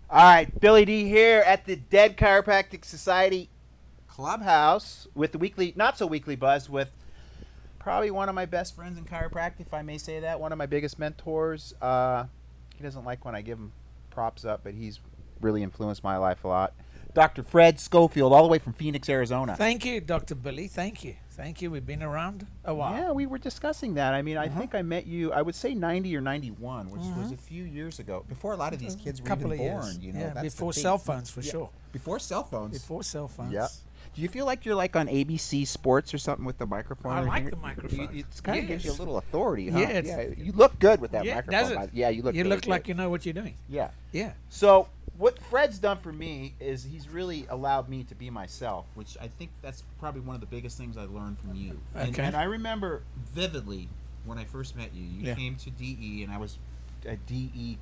All right, Billy D here at the Dead Chiropractic Society Clubhouse with the weekly, not so weekly buzz with probably one of my best friends in chiropractic, if I may say that, one of my biggest mentors. He doesn't like when I give him props up, but he's really influenced my life a lot. Dr. Fred Schofield, all the way from Phoenix, Arizona. Thank you, Dr. Billy. Thank you. Thank you. We've been around a while. Yeah, we were discussing that. I mean, I think I met you, I would say 90 or 91, which was a few years ago, before a lot of these kids were even born. You know, yeah, that's before the cell phones, for sure. Before cell phones. Before cell phones. Yep. Do you feel like you're like on ABC Sports or something with the microphone? I like here? the microphone. It kind of gives you a little authority, huh? Yeah, Yeah, you look good with that Yeah, microphone. does it? Yeah, you look. You really look good. like you know what you're doing. Yeah. Yeah. So what Fred's done for me is he's really allowed me to be myself, which I think that's probably one of the biggest things I learned from you. Okay. And I remember vividly when I first met you. You Yeah. came to DE, and I was at DE.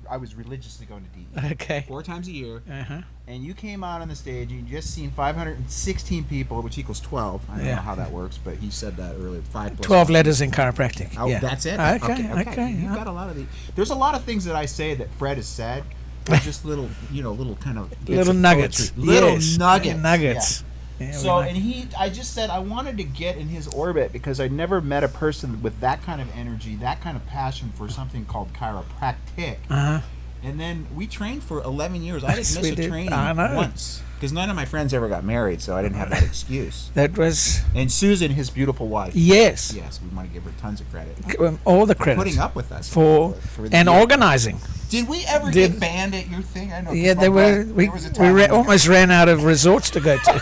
I was religiously going to DE. Okay. 4 times a year. Uh-huh. And you came out on the stage, and you just seen 516 people, which equals 12. I don't know how that works, but he said that earlier. 5 plus 12 1. letters in chiropractic. Oh, yeah. that's it? Okay. You've got a lot of these. There's a lot of things that I say that Fred has said. They're just little, little kind of bits Little of nuggets. poetry. Little Yes. nuggets. Nuggets. Yeah. Yeah, So, we like- and I just said I wanted to get in his orbit because I never met a person with that kind of energy, that kind of passion for something called chiropractic. Uh-huh. And then we trained for 11 years. I didn't Yes, miss we a did. training I know. once because none of my friends ever got married, so I didn't have that excuse. That was, And Susan, his beautiful wife. yes, Yes, we want to give her tons of credit all the for credit. putting up with us For the and year. organizing. Did we ever Did- get banned at your thing? I know. Yeah, my there were. brother- We, there was a time we when almost ran out of resorts to go to.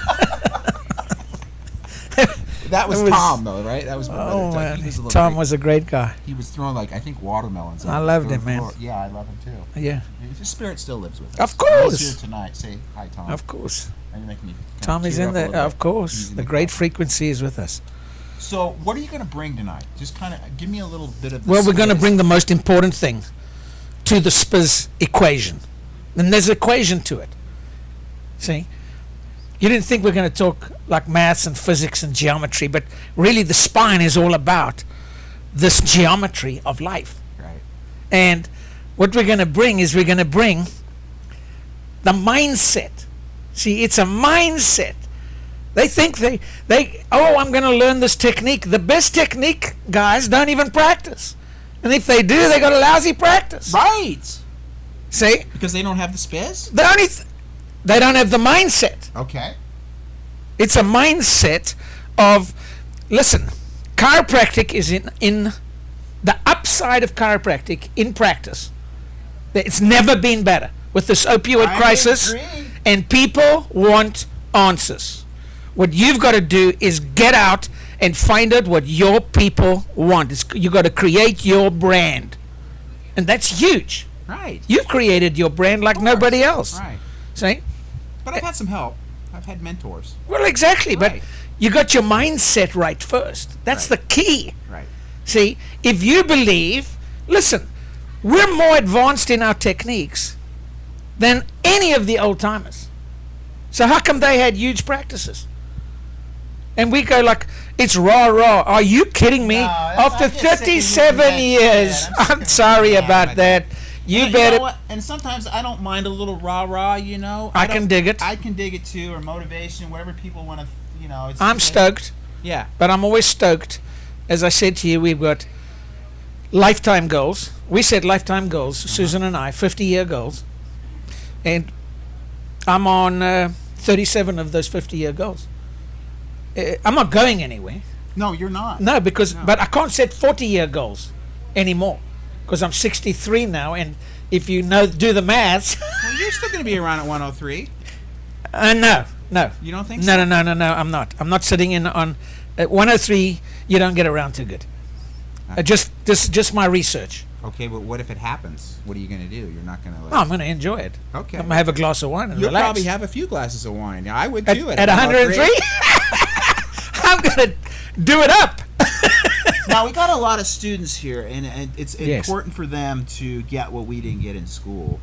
that was it was- Tom, though, right? That was my brother. Oh Tom. man, He was a little Tom freak. was a great guy. He was throwing like I think watermelons. I on loved the him, man. floor. Yeah, I love him too. Yeah, His spirit still lives with us. Of course. He's here tonight. Say hi, Tom. of course. And you make me Tom is in there. Of course, the great frequency is with us. So, what are you going to bring tonight? Just kind of give me a little bit of. Well, we're going to spiz. bring the most important thing to the SPIZ equation. And there's an equation to it. See? You didn't think we're going to talk like maths and physics and geometry, but really the spine is all about this geometry of life. Right. And what we're going to bring is we're going to bring the mindset. See, it's a mindset. They think I'm going to learn this technique. The best technique, guys, don't even practice. And if they do, they got a lousy practice. Right. See? Because they don't have the spiz. They don't have the mindset. Okay. It's a mindset of, listen, chiropractic is in the upside of chiropractic in practice. It's never been better with this opioid crisis, agree. and people want answers. What you've got to do is get out and find out what your people want. You've got to create your brand, and that's huge. Right. You've created your brand like nobody else. Right. See? But I've had some help. I've had mentors. Well, exactly, Right. but you got your mindset right first. That's Right. the key. Right. See, if you believe, listen, we're more advanced in our techniques than any of the old timers. So how come they had huge practices? And we go like, it's rah rah. Are you kidding me? No, After I'm just sick of 37 hearing that years, shit. I'm sick I'm of sorry hearing about that. You But better. know what? And sometimes I don't mind a little rah rah. I can dig it. I can dig it too, or motivation, whatever people want to. It's I'm stoked, Yeah. but I'm always stoked. As I said to you, we've got lifetime goals. We set lifetime goals, Susan and I, 50-year goals. And I'm on 37 of those 50-year goals. I'm not going anywhere. No, you're not. No, because No. but I can't set 40-year goals anymore because I'm 63 now, and if you do the maths, Well, you're still going to be around at 103. no, You don't think no, so? no, I'm not. I'm not sitting in on 103. You don't get around too good. Just my research. Okay, but what if it happens? What are you going to do? You're not going to. Oh, I'm going to enjoy it. Okay. I'm going to have a glass of wine and You'll relax. probably have a few glasses of wine. Yeah, I would too. at 103. I'm going to do it up. Now we got a lot of students here, and it's Yes. important for them to get what we didn't get in school.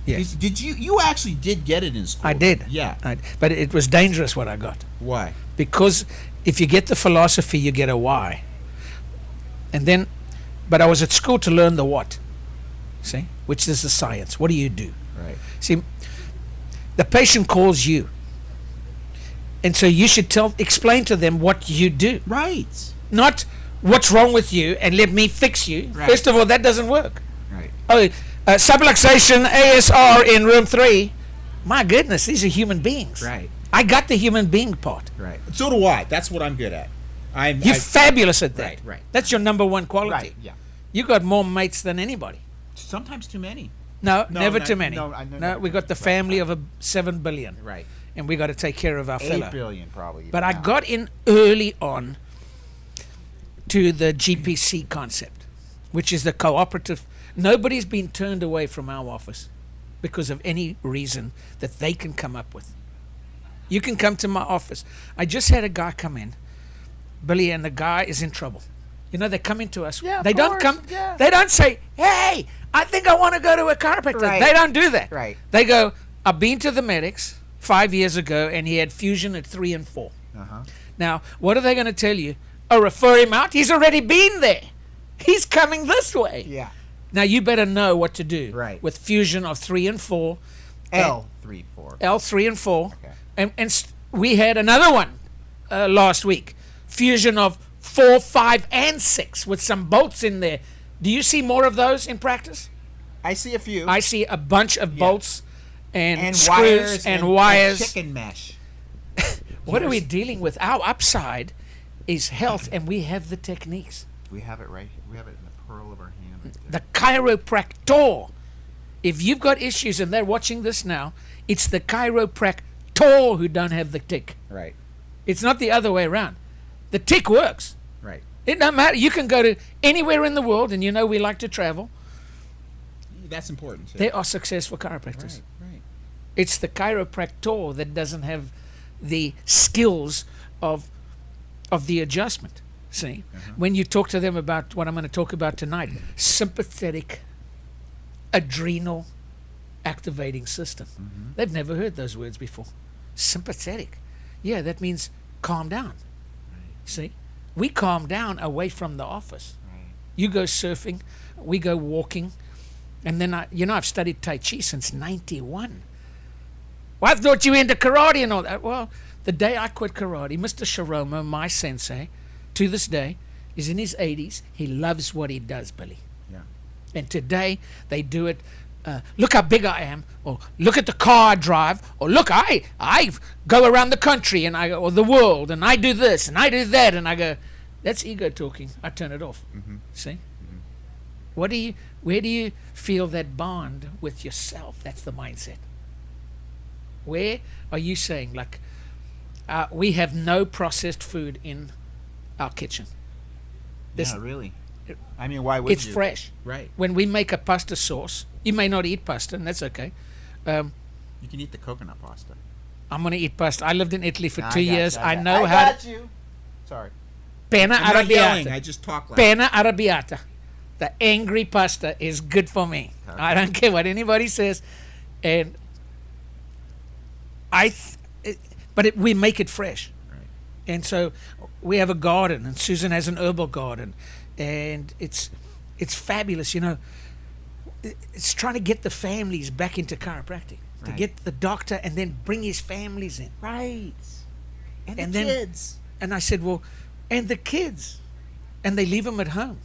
Yes. Did you? You actually did get it in school. I did. Yeah. But it was dangerous what I got. Why? Because if you get the philosophy, you get a why. And then, but I was at school to learn the what, see, which is the science. What do you do? Right. See, the patient calls you, and so you should explain to them what you do, Right. not what's wrong with you and let me fix you. Right. First of all, that doesn't work. Right. Oh, subluxation, ASR in room 3. My goodness, these are human beings. Right. I got the human being part. Right. So do I. That's what I'm good at. You're fabulous at that. Right, right. That's your number one quality. Right. Yeah. You got more mates than anybody. Sometimes too many. No, No, never not- too many. no, I know No, never we too got the many. family Right. of 7 billion, Right. and we got to take care of our fellow. 8 billion probably. But even I now. got in early on to the GPC concept, which is the cooperative. Nobody's been turned away from our office because of any reason that they can come up with. You can come to my office. I just had a guy come in, Billy, and the guy is in trouble. You know, they come into us. Yeah, of they don't course, come. yeah. They don't say, "Hey, I think I want to go to a chiropractor." Right. They don't do that. Right. They go, "I've been to the medics 5 years ago, and he had fusion at 3 and 4." Uh-huh. Now, what are they going to tell you? Oh, refer him out. He's already been there. He's coming this way. Yeah. Now you better know what to do. Right. With fusion of 3 and 4. L3-4. L3 and 4. Okay. And we had another one last week. Fusion of 4, 5, and 6 with some bolts in there. Do you see more of those in practice? I see a few. I see a bunch of bolts and screws wires and wires. chicken mesh. What are we dealing with? Our upside is health, and we have the techniques. We have it right here. We have it in the pearl of our hand. Right there. The chiropractor. If you've got issues and they're watching this now, it's the chiropractor who don't have the tick. Right. It's not the other way around. The tick works. Right. It doesn't matter. You can go to anywhere in the world, and you know we like to travel. That's important too. They are successful chiropractors. Right. It's the chiropractor that doesn't have the skills of the adjustment. See, when you talk to them about what I'm going to talk about tonight, sympathetic adrenal activating system. They've never heard those words before. Sympathetic. Yeah, that means calm down. See, we calm down away from the office. Right. You go surfing, we go walking, and then I've studied Tai Chi since '91. Well, I thought you were into karate and all that. Well, the day I quit karate, Mr. Sharomo, my sensei, to this day, is in his 80s. He loves what he does, Billy. Yeah. And today they do it. Look how big I am, or look at the car I drive, or look, I go around the country and or the world, and I do this and I do that, and I go, that's ego talking. I turn it off. See, where do you feel that bond with yourself? That's the mindset. Where are you saying, like, we have no processed food in our kitchen? Yeah, really. I mean, why would you? It's fresh. Right. When we make a pasta sauce, you may not eat pasta, and that's okay. You can eat the coconut pasta. I'm going to eat pasta. I lived in Italy for I 2 got years. you, I know how. I got you. Sorry. Pena I'm not yelling. I arrabbiata. just talk loud. Pena arrabbiata. The angry pasta is good for me. Okay. I don't care what anybody says, and we make it fresh. Right. And so we have a garden, and Susan has an herbal garden, and it's fabulous. You know, it's trying to get the families back into chiropractic, to Right. get the doctor and then bring his families in. Right. And And the then- kids. And I said, well, and the kids, and they leave them at home.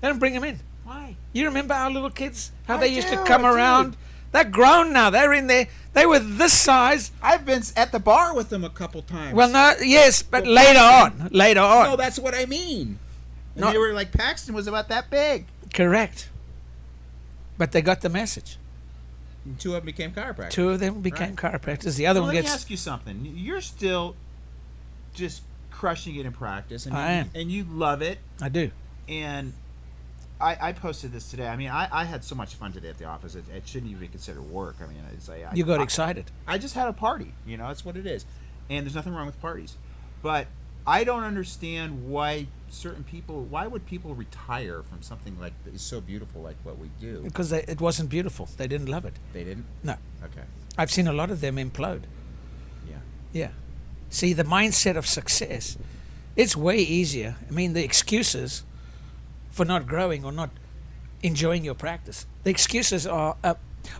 They don't bring them in. Why? You remember our little kids? How I they used to do, come I do. around? They're grown now. They're in there. They were this size. I've been at the bar with them a couple times. Well, no, yes, but Well, later on. Later on. No, that's what I mean. And No. they were like, Paxton was about that big. Correct. But they got the message. And 2 of them became chiropractors. 2 of them became Right. chiropractors. The other Well, one let me gets. ask you something. You're still just crushing it in practice. I am. And you love it. I do. And I posted this today. I mean, I had so much fun today at the office. It shouldn't even be considered work. I mean, it's like You got I, excited. I just had a party. You know, that's what it is. And there's nothing wrong with parties. But I don't understand why why would people retire from something like that is so beautiful like what we do? Because it wasn't beautiful. They didn't love it. They didn't? No. Okay. I've seen a lot of them implode. Yeah. Yeah. See, the mindset of success, it's way easier. I mean, the excuses for not growing or not enjoying your practice, the excuses are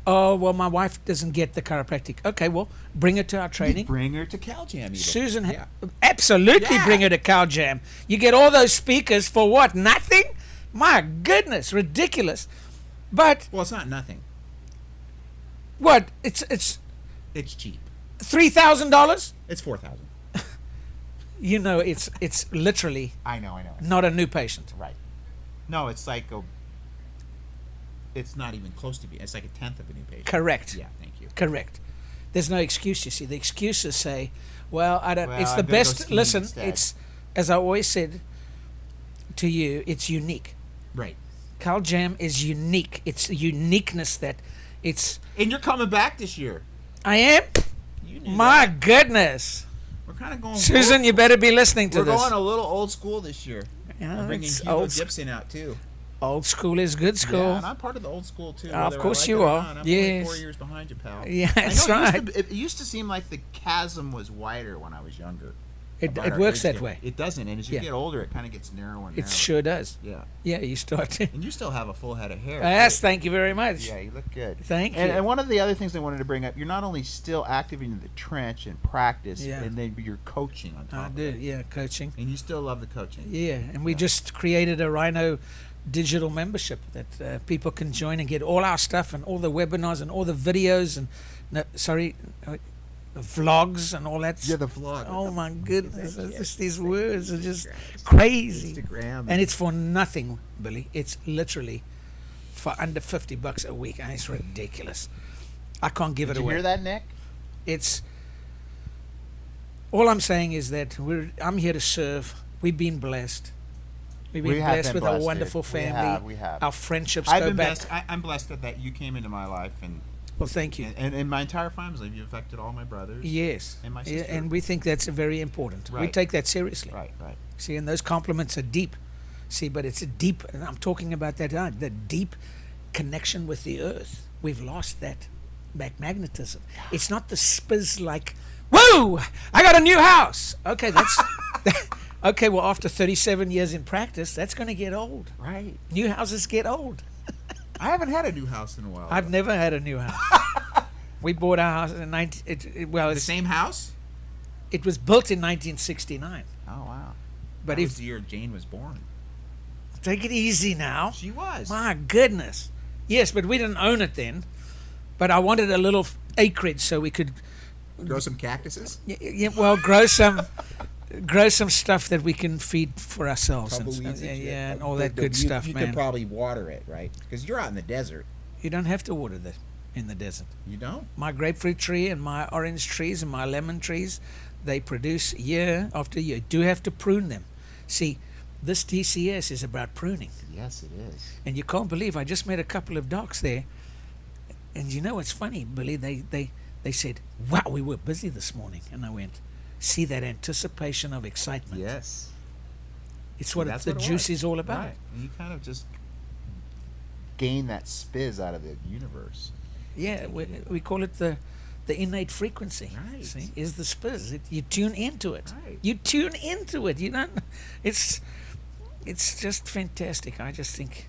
Oh, well, my wife doesn't get the chiropractic. Okay, well, bring her to our training. Bring her to CalJam. Even. Susan, Yeah. absolutely Yeah. bring her to CalJam. You get all those speakers for what? Nothing? My goodness, ridiculous. But Well, it's not nothing. what? It's It's cheap. $3,000. It's 4,000. You know, it's literally I know. not a new patient. Right. No, it's like it's not even close to be. It's like a tenth of a new patient. Correct. Yeah. Thank you. Correct. There's no excuse. You see, the excuses say, "Well, I don't." Well, it's the I'm gonna go best. skiing Listen, instead. it's as I always said to you. It's unique. Right. CalJam is unique. It's the uniqueness that it's. And you're coming back this year. I am. You knew My that. goodness, We're kind of going. Susan, you better be listening to We're this. going a little old school this year. Yeah, I'm bringing it's Hugo old, Gibson out too. old school is good school. Yeah, and I'm part of the old school too. Of whether I course like you it or are. not. I'm Yes. only 4 years behind you, pal. Yeah, I that's know right. it used to seem like the chasm was wider when I was younger. It About our works age that gap. way. It doesn't, and as you Yeah. get older, it kind of gets narrower and narrower. It sure does. Yeah, Yeah, you start to. and you still have a full head of hair. Yes, too. thank you very much. Yeah, you look good. Thank And, you. and one of the other things I wanted to bring up, you're not only still active in the trench and practice, Yeah. and then you're coaching on top I of do. it. Yeah, coaching. And you still love the coaching. Yeah, and we just created a Rhino digital membership that people can join and get all our stuff and all the webinars and all the videos and vlogs and all that. Yeah, the vlog. Oh my goodness! Yeah. It's just these words are just crazy, Instagram. and it's for nothing, Billy. It's literally for under $50 a week, and it's ridiculous. I can't give Did it you away. hear that, Nick? It's all I'm saying is that I'm here to serve. We've been blessed. We've been We have blessed been with a blessed, wonderful dude. We family. we have. Our friendships I've go been back. blessed. I'm blessed that you came into my life, and Well, thank you. and my entire family. You affected all my brothers. Yes. And my Yeah, sister. and we think that's very important. We Right. take that seriously. Right. See, and those compliments are deep. See, but it's a deep, and I'm talking about that, the deep connection with the earth. We've lost that magnetism. It's not the spizz like, whoa, I got a new house. Okay, that's, okay, well, after 37 years in practice, that's going to get old. Right. New houses get old. I haven't had a new house in a while. I've never had a new house. We bought our house in the same house. it was built in 1969. Oh wow. But that if was the year Jane was born. take it easy now. She was. My goodness. Yes, but we didn't own it then. But I wanted a little acreage so we could, Grow some cactuses. well, grow some stuff that we can feed for ourselves. And all that good stuff, you man. could probably water it, right? Because you're out in the desert. You don't have to water that in the desert. You don't? My grapefruit tree and my orange trees and my lemon trees, they produce year after year. You do have to prune them. See, this TCS is about pruning. Yes, it is. And you can't believe I just met a couple of docs there. And you know what's funny, Billy? They said, wow, we were busy this morning. And I went, see that anticipation of excitement. Yes. It's what That's the what it juice was. is all about. Right. And you kind of just gain that spizz out of the universe. Yeah, we call it the innate frequency. Right. See, is the spizz. You tune into it. Right. You tune into it. You don't. It's just fantastic. I just think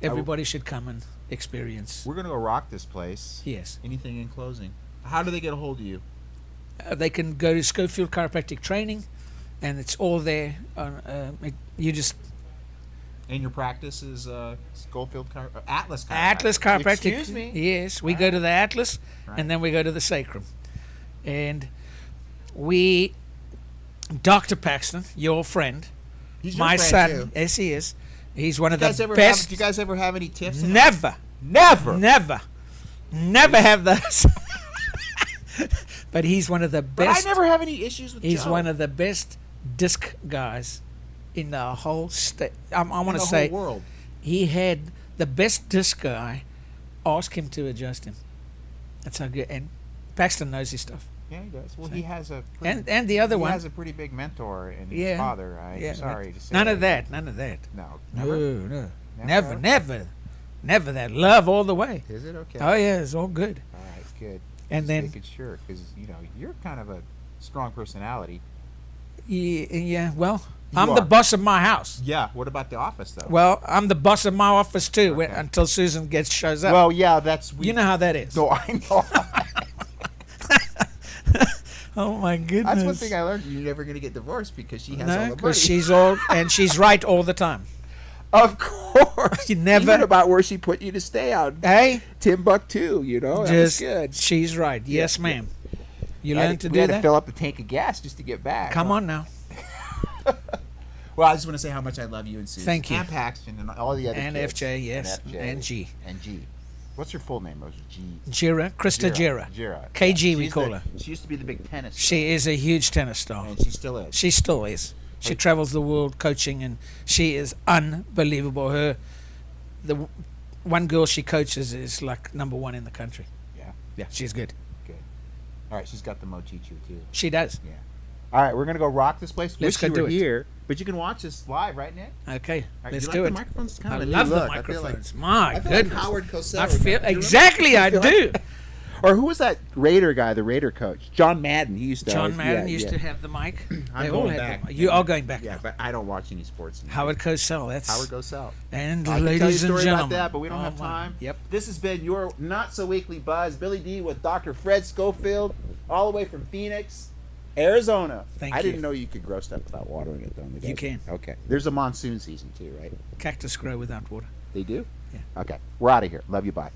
everybody should come and experience. We're going to go rock this place. Yes. Anything in closing? How do they get a hold of you? They can go to Schofield Chiropractic Training, and it's all there. You just And your practice is Schofield Atlas Chiropractic. Atlas Chiropractic. Excuse me. Yes, we go to the Atlas, Right. and then we go to the Sacrum, and Dr. Paxton, your friend, He's your my friend, son. too. Yes, he is. He's one of Do the best. you guys ever have any tips? in Never, Never. never have those. But he's one of the But best. I never have any issues with He's Joe. one of the best disc guys in the whole state. I want in to the say whole world. he had the best disc guy ask him to adjust him. That's how good. And Paxton knows his stuff. Yeah, he does. Well, See? he has a And the other he one. has a pretty big mentor in his Yeah. father. I'm Yeah, sorry to say. None of that. None of that. No, No, never. no. Never? Never that. Love all the way. Is it okay? Oh yeah, it's all good. All right, good. And Just then making sure, because you're kind of a strong personality. Yeah. Well, You I'm the are. boss of my house. Yeah. What about the office though? Well, I'm the boss of my office too Okay. until Susan shows up. Well, yeah, that's you know how that is. No, I know. Oh my goodness. That's one thing I learned. You're never going to get divorced because she has all No, the money. because she's right all the time. Of course. You never- Even about where she put you to stay on Hey, Timbuktu, you know. That was just good. she's right. Yes, Yeah. ma'am. You We learned had to we do had that. to fill up the tank of gas just to get back. Come on now. Well, I just want to say how much I love you and Susan. Thank you. And Paxton and all the other And kids. FJ, yes, And FJ. and G. And G. What's her full name? Was G. Jira, Krista Jira. Jira. KG we She's call the- her. She used to be the big tennis. She is a huge tennis star. And she still is. She still is. She travels the world coaching, and she is unbelievable. The one girl she coaches is like #1 in the country. Yeah. Yeah, she's good. Good. All right, she's got the Mochichu too. She does. Yeah. All right, we're gonna go rock this place. Let's Wish go you do were it. here, but you can watch us live, right, Nick? Okay, All right, let's you do like it. The microphones? It's kind I of a new love the look. I feel like- microphones. My I feel like goodness. Howard Cosell. I feel remember? exactly. I feel do. like- Or who was that Raider guy, the Raider coach? John Madden. He used to. John always- Madden yeah, used yeah. to have the mic. I'm They all going had back. the mic. You are going back Yeah, now. but I don't watch any sports. Anymore. Howard Cosell. That's Howard goes out. And I can tell you a ladies and story gentlemen. about that, but we don't Oh, have my. time. Yep. This has been your Not So Weekly Buzz. Billy D with Dr. Fred Schofield, all the way from Phoenix, Arizona. Thank I you. didn't know you could grow stuff without watering it, though. in the You desert. can. Okay. There's a monsoon season, too, right? Cactus grow without water. They do? Yeah. Okay. We're out of here. Love you. Bye.